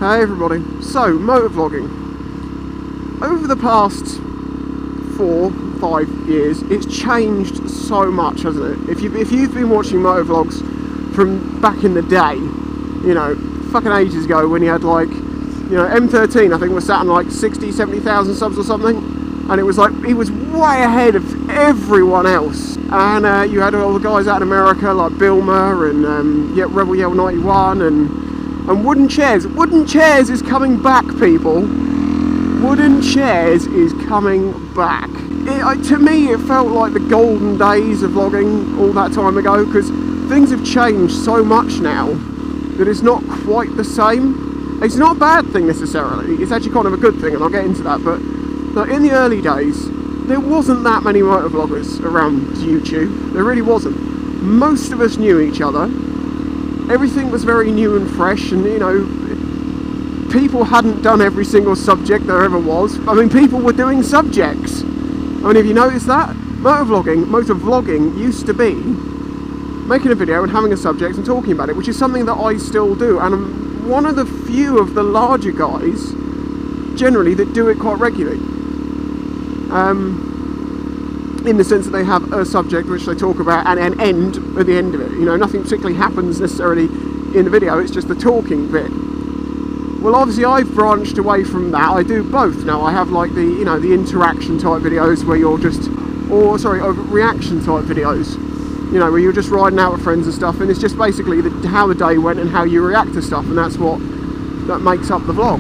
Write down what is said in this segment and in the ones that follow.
Hey everybody. So, motovlogging. Over the past 4-5 years, it's changed so much, hasn't it? If you've been watching motovlogs from back in the day, you know, fucking ages ago, when you had like, you know, M13 I think was sat on like 60-70,000 subs or something, and it was like, he was way ahead of everyone else. And you had all the guys out in America like Bilmer and Rebel Yell 91 and wooden chairs. Wooden chairs is coming back, people. Wooden chairs is coming back. To me, it felt like the golden days of vlogging all that time ago, because things have changed so much now that it's not quite the same. It's not a bad thing necessarily. It's actually kind of a good thing, and I'll get into that. But like, in the early days, there wasn't that many motovloggers around YouTube. There really wasn't. Most of us knew each other. Everything was very new and fresh, and you know, people hadn't done every single subject there ever was. I mean, people were doing subjects. I mean, have you noticed that? Motovlogging used to be making a video and having a subject and talking about it, which is something that I still do, and I'm one of the few of the larger guys generally that do it quite regularly. In the sense that they have a subject which they talk about and an end at the end of it. You know, nothing particularly happens necessarily in the video, it's just the talking bit. Well, obviously I've branched away from that. I do both now. I have like the, you know, the interaction type videos where you're just, reaction type videos, you know, where you're just riding out with friends and stuff, and it's just basically how the day went and how you react to stuff, and that makes up the vlog.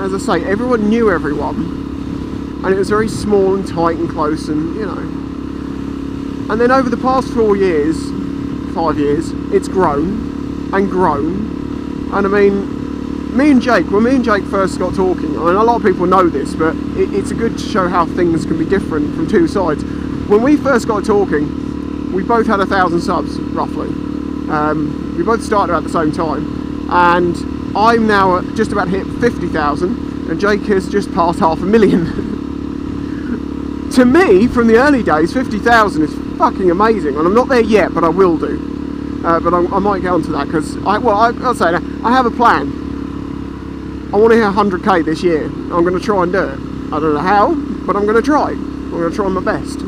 As I say, everyone knew everyone, and it was very small and tight and close, and you know. And then over the past 5 years, it's grown and grown. And I mean, when me and Jake first got talking, I mean, a lot of people know this, but it's good to show how things can be different from two sides. When we first got talking, we both had 1,000 subs, roughly. We both started at the same time, and I'm now just about hit 50,000, and Jake has just passed 500,000. To me, from the early days, 50,000 is fucking amazing, and I'm not there yet, but I will do. But I might get onto that, because I'll say that I have a plan. I want to hit 100k this year. I'm going to try and do it. I don't know how, but I'm going to try. I'm going to try my best.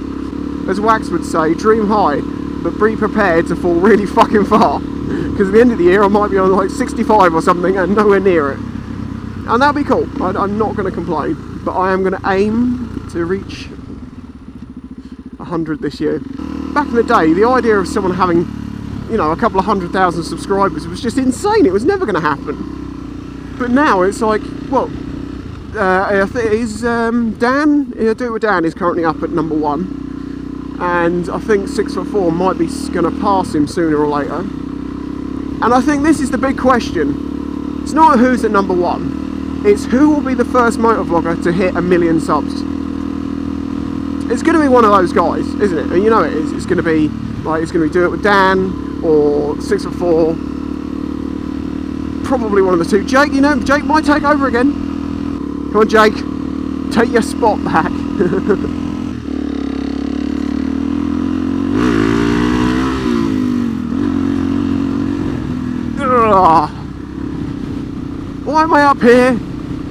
As Wax would say, dream high, but be prepared to fall really fucking far. Because at the end of the year, I might be on like 65 or something and nowhere near it. And that'll be cool. I'm not going to complain, but I am going to aim to reach 100 this year. Back in the day, the idea of someone having, you know, a couple of 100,000 subscribers was just insane. It was never going to happen. But now it's like, well, is Dan? Yeah, Do It With Dan is currently up at number 1, and I think 6'4" might be going to pass him sooner or later. And I think this is the big question. It's not who's at number 1. It's who will be the first motovlogger to hit 1 million subs. It's going to be one of those guys, isn't it? And you know it is. It's going to be like, it's going to be Do It With Dan or 6'4". Probably one of the two. Jake, you know, Jake might take over again. Come on, Jake, take your spot back. Why am I up here?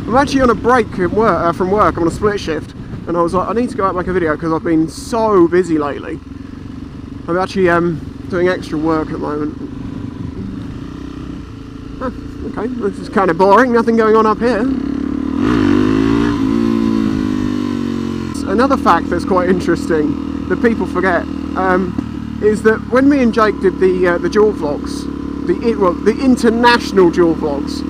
I'm actually on a break at work, from work. I'm on a split shift. And I was like, I need to go out and make a video because I've been so busy lately. I'm actually doing extra work at the moment. Oh, okay, this is kind of boring, nothing going on up here. Another fact that's quite interesting that people forget is that when me and Jake did the dual vlogs, the international dual vlogs,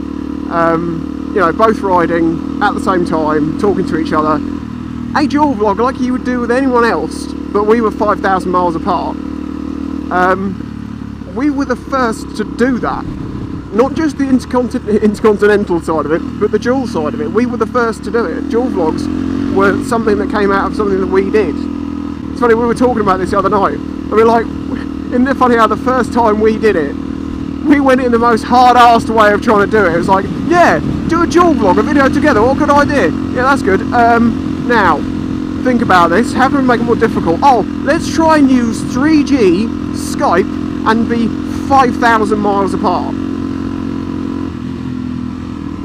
you know, both riding at the same time, talking to each other, a dual vlog like you would do with anyone else, but we were 5,000 miles apart. We were the first to do that. Not just the intercontinental side of it, but the dual side of it. We were the first to do it. Dual vlogs were something that came out of something that we did. It's funny, we were talking about this the other night. I mean, like, isn't it funny how the first time we did it, we went in the most hard-assed way of trying to do it. It was like, yeah, do a dual vlog, a video together. What a good idea. Yeah, that's good. Now, think about this. How can we make it more difficult? Oh, let's try and use 3G, Skype, and be 5,000 miles apart.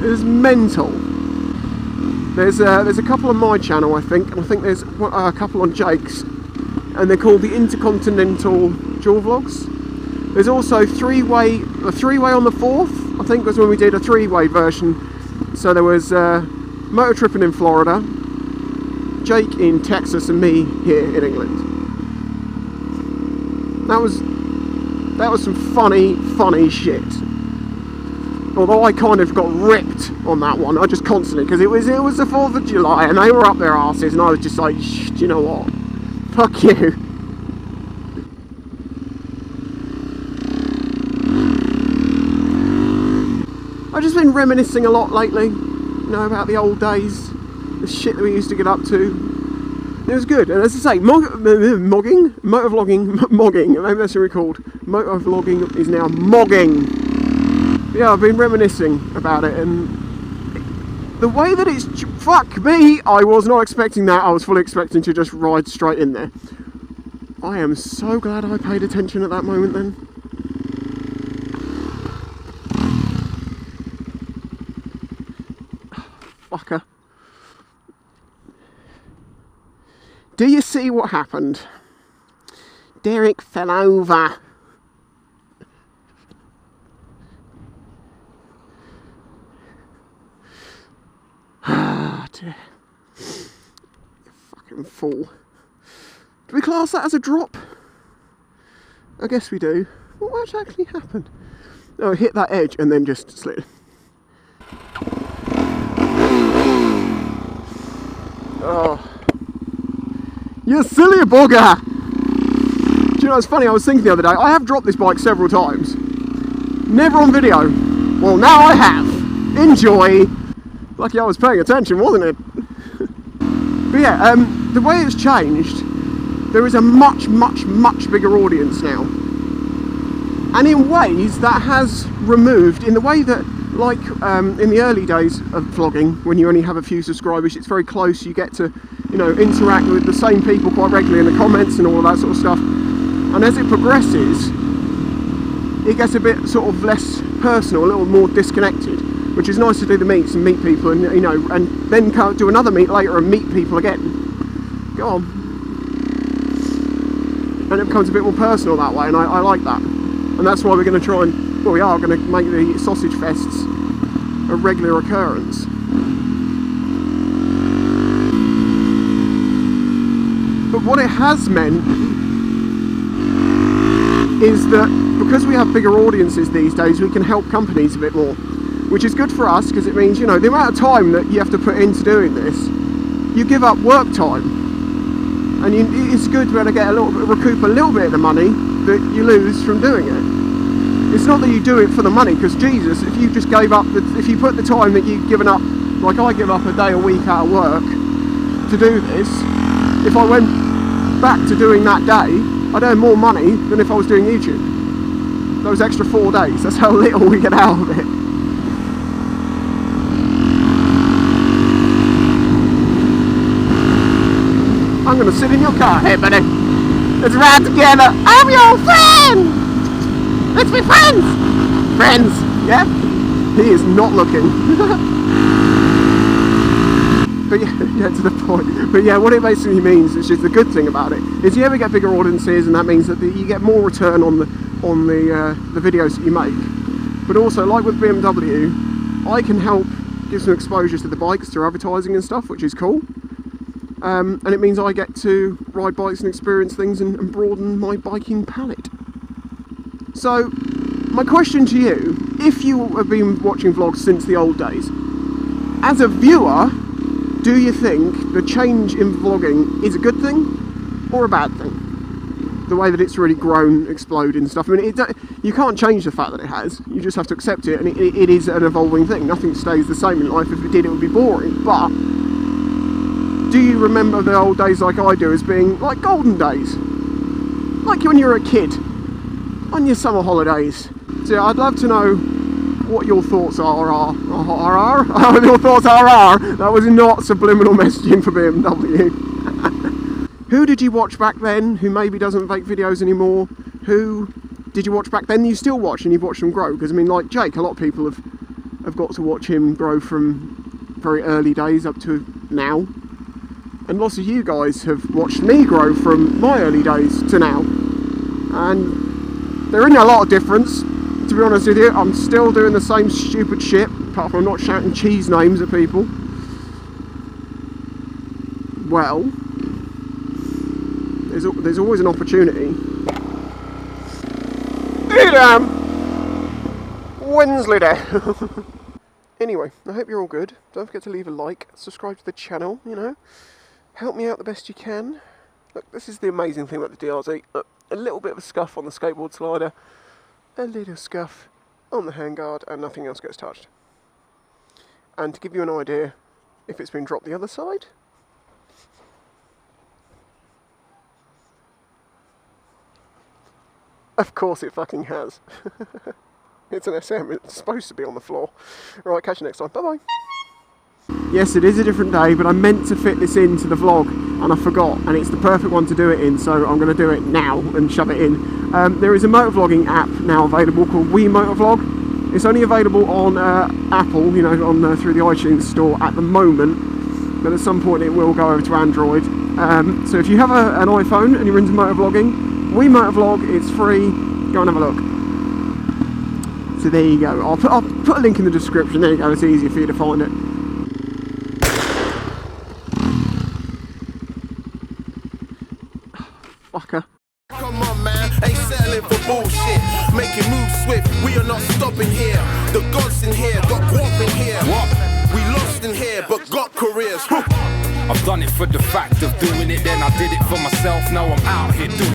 is mental. There's a couple on my channel, I think, and I think there's a couple on Jake's, and they're called the Intercontinental Dual Vlogs. There's also a three-way on the 4th, I think was when we did a 3-way version. So there was motor tripping in Florida, Jake in Texas, and me here in England. That was some funny shit. Although I kind of got ripped on that one, I just constantly, because it was the 4th of July and they were up their arses, and I was just like, do you know what? Fuck you. I've just been reminiscing a lot lately, you know, about the old days, the shit that we used to get up to. It was good, and as I say, mogging, mogging, maybe that's what it's called. Moto-vlogging is now mogging. Yeah, I've been reminiscing about it, and the way that it's... Fuck me! I was not expecting that. I was fully expecting to just ride straight in there. I am so glad I paid attention at that moment then. Fucker. Do you see what happened? Derek fell over. Ah, dear. You fucking fool. Do we class that as a drop? I guess we do. What actually happened? Oh, it hit that edge and then just slid. Oh. You silly bugger! Do you know what's funny? I was thinking the other day, I have dropped this bike several times. Never on video. Well, now I have. Enjoy! Lucky I was paying attention, wasn't it? But yeah, the way it's changed, there is a much bigger audience now. And in ways that has removed, in the way that, like in the early days of vlogging, when you only have a few subscribers, it's very close, you get to, you know, interact with the same people quite regularly in the comments and all of that sort of stuff. And as it progresses, it gets a bit sort of less personal, a little more disconnected, which is nice to do the meets and meet people, and you know, and then do another meet later and meet people again. Go on. And it becomes a bit more personal that way, and I like that. And that's why we're going to try and, well, we are going to make the sausage fests a regular occurrence. But what it has meant is that because we have bigger audiences these days, we can help companies a bit more, which is good for us, because it means, you know, the amount of time that you have to put into doing this, you give up work time, and it's good to be able to get recoup a little bit of the money that you lose from doing it. It's not that you do it for the money, because Jesus, if you just gave up, if you put the time that you've given up, like I give up a day a week out of work to do this, if I went back to doing that day, I'd earn more money than if I was doing YouTube. Those extra 4 days, that's how little we get out of it. I'm gonna sit in your car. Hey buddy, let's ride together. I'm your friend! Let's be friends! Friends, yeah? He is not looking. But yeah, to the point. But yeah, what it basically means, is just the good thing about it, is you ever get bigger audiences, and that means that you get more return on the videos that you make. But also, like with BMW, I can help give some exposure to the bikes through advertising and stuff, which is cool. And it means I get to ride bikes and experience things and broaden my biking palette. So, my question to you, if you have been watching vlogs since the old days, as a viewer, do you think the change in vlogging is a good thing or a bad thing? The way that it's really grown, exploded and stuff. I mean, you can't change the fact that it has. You just have to accept it, and it is an evolving thing. Nothing stays the same in life. If it did, it would be boring. But do you remember the old days like I do as being like golden days? Like when you were a kid, on your summer holidays. So yeah, I'd love to know what your thoughts are. Your thoughts are. That was not subliminal messaging for BMW. Who did you watch back then who maybe doesn't make videos anymore? Who did you watch back then you still watch and you've watched them grow? Because I mean, like Jake, a lot of people have have got to watch him grow from very early days up to now. And lots of you guys have watched me grow from my early days to now. And there isn't a lot of difference, to be honest with you. I'm still doing the same stupid shit, apart from I'm not shouting cheese names at people. Well, there's always an opportunity. Damn! Wednesday day. Anyway, I hope you're all good. Don't forget to leave a like, subscribe to the channel, you know. Help me out the best you can. Look, this is the amazing thing about the DRZ. Look, a little bit of a scuff on the skateboard slider, a little scuff on the handguard, and nothing else gets touched. And to give you an idea, if it's been dropped the other side, of course it fucking has. It's an SM, it's supposed to be on the floor. Right, catch you next time, bye bye. Yes, it is a different day, but I meant to fit this into the vlog and I forgot, and it's the perfect one to do it in, so I'm going to do it now and shove it in. There is a motovlogging app now available called Moto-vlog. It's only available on Apple, you know, on through the iTunes store at the moment, but at some point it will go over to Android. So if you have an iPhone and you're into motovlogging, Motovlog, it's free, go and have a look. So there you go, I'll put a link in the description, there you go, it's easier for you to find it. Fucker. Come on man, ain't settling for bullshit. Making moves swift, we are not stopping here. The gods in here, got guap in here. What? We lost in here, but got careers. I've done it for the fact of doing it, then I did it for myself. Now I'm out here doing